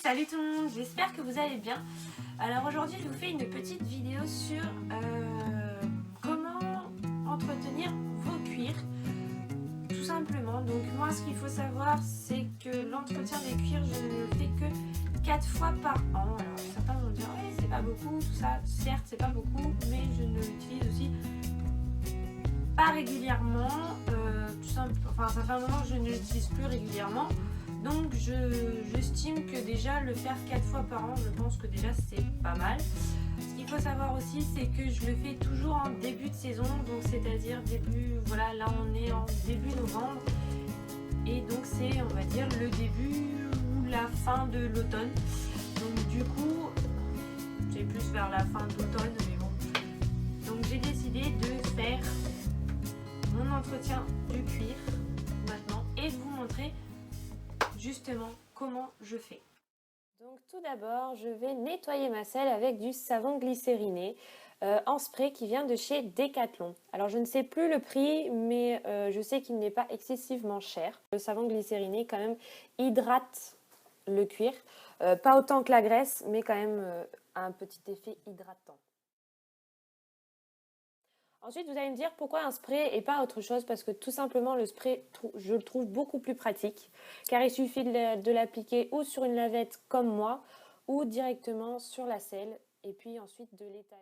Salut tout le monde, j'espère que vous allez bien. Alors aujourd'hui je vous fais une petite vidéo sur comment entretenir vos cuirs, tout simplement. Donc moi ce qu'il faut savoir c'est que l'entretien des cuirs je ne le fais que 4 fois par an. Alors certains vont dire oui c'est pas beaucoup, tout ça, certes c'est pas beaucoup, mais je ne l'utilise aussi pas régulièrement, tout simplement, enfin ça fait un moment que je ne l'utilise plus régulièrement. Donc j'estime que déjà le faire 4 fois par an, je pense que déjà c'est pas mal. Ce qu'il faut savoir aussi c'est que je le fais toujours en début de saison, donc c'est-à-dire début, voilà là on est en début novembre. Et donc c'est on va dire le début ou la fin de l'automne. Donc du coup c'est plus vers la fin d'automne mais bon. Donc j'ai décidé de faire mon entretien du cuir maintenant et de vous montrer justement comment je fais. Donc tout d'abord je vais nettoyer ma selle avec du savon glycériné en spray qui vient de chez Decathlon. Alors je ne sais plus le prix mais je sais qu'il n'est pas excessivement cher. Le savon glycériné quand même hydrate le cuir, pas autant que la graisse mais quand même a un petit effet hydratant. Ensuite, vous allez me dire pourquoi un spray et pas autre chose, parce que tout simplement le spray, je le trouve beaucoup plus pratique, car il suffit de l'appliquer ou sur une lavette comme moi, ou directement sur la selle, et puis ensuite de l'étaler.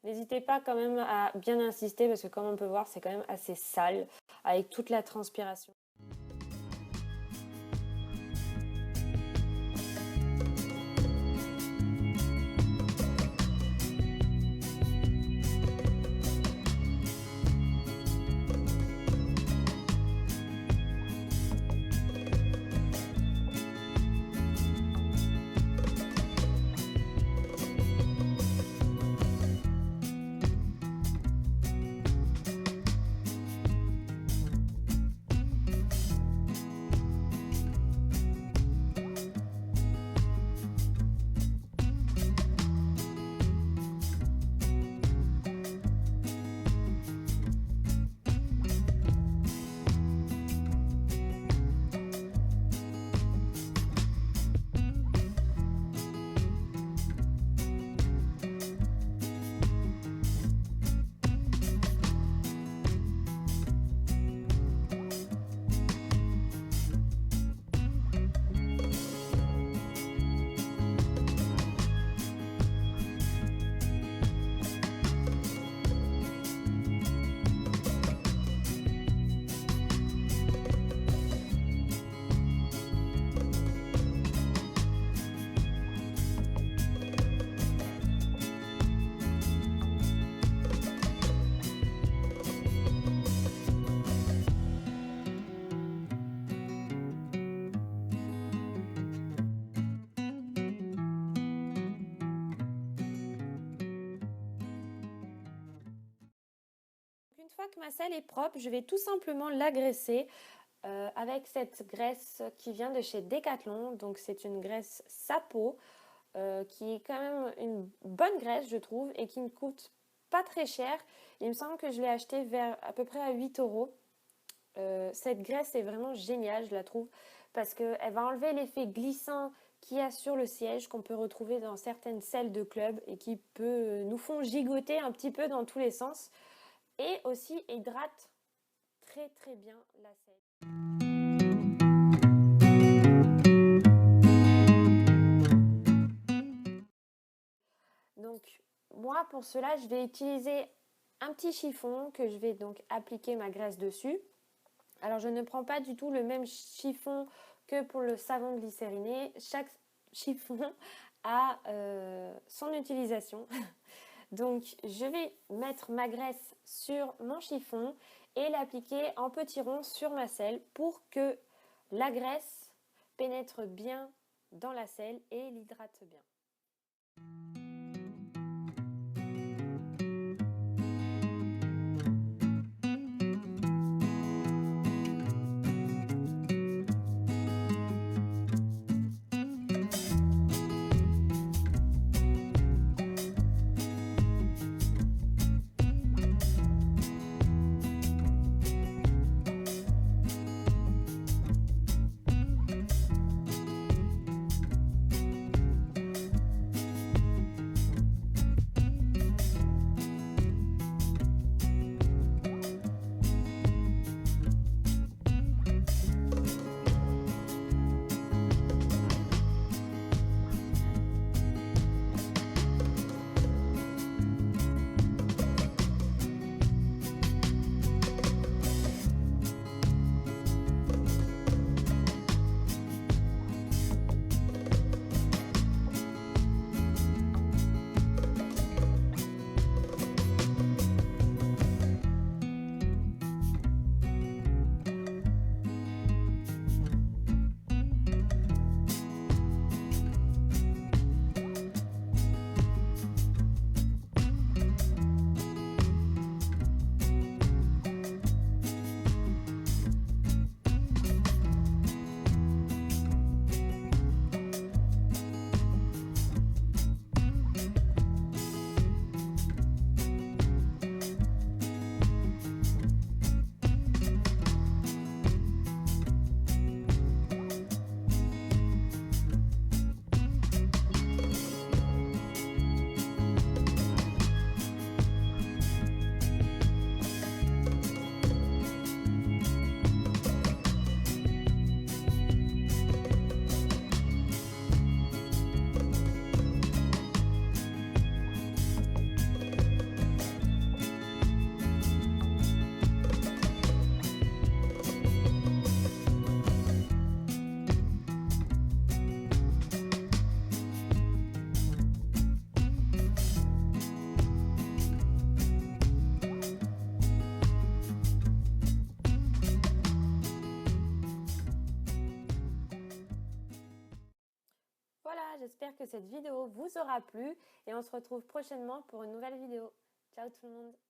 N'hésitez pas quand même à bien insister parce que comme on peut voir c'est quand même assez sale avec toute la transpiration. Une fois que ma selle est propre, je vais tout simplement l'agresser avec cette graisse qui vient de chez Decathlon. Donc c'est une graisse Sapo qui est quand même une bonne graisse je trouve et qui ne coûte pas très cher. Il me semble que je l'ai achetée vers à peu près à 8 euros. Cette graisse est vraiment géniale je la trouve parce qu'elle va enlever l'effet glissant qu'il y a sur le siège qu'on peut retrouver dans certaines selles de club et qui peut nous font gigoter un petit peu dans tous les sens. Et aussi hydrate très très bien la selle. Donc moi pour cela je vais utiliser un petit chiffon que je vais donc appliquer ma graisse dessus. Alors je ne prends pas du tout le même chiffon que pour le savon glycériné. Chaque chiffon a son utilisation. Donc je vais mettre ma graisse sur mon chiffon et l'appliquer en petits ronds sur ma selle pour que la graisse pénètre bien dans la selle et l'hydrate bien. Voilà, j'espère que cette vidéo vous aura plu et on se retrouve prochainement pour une nouvelle vidéo. Ciao tout le monde!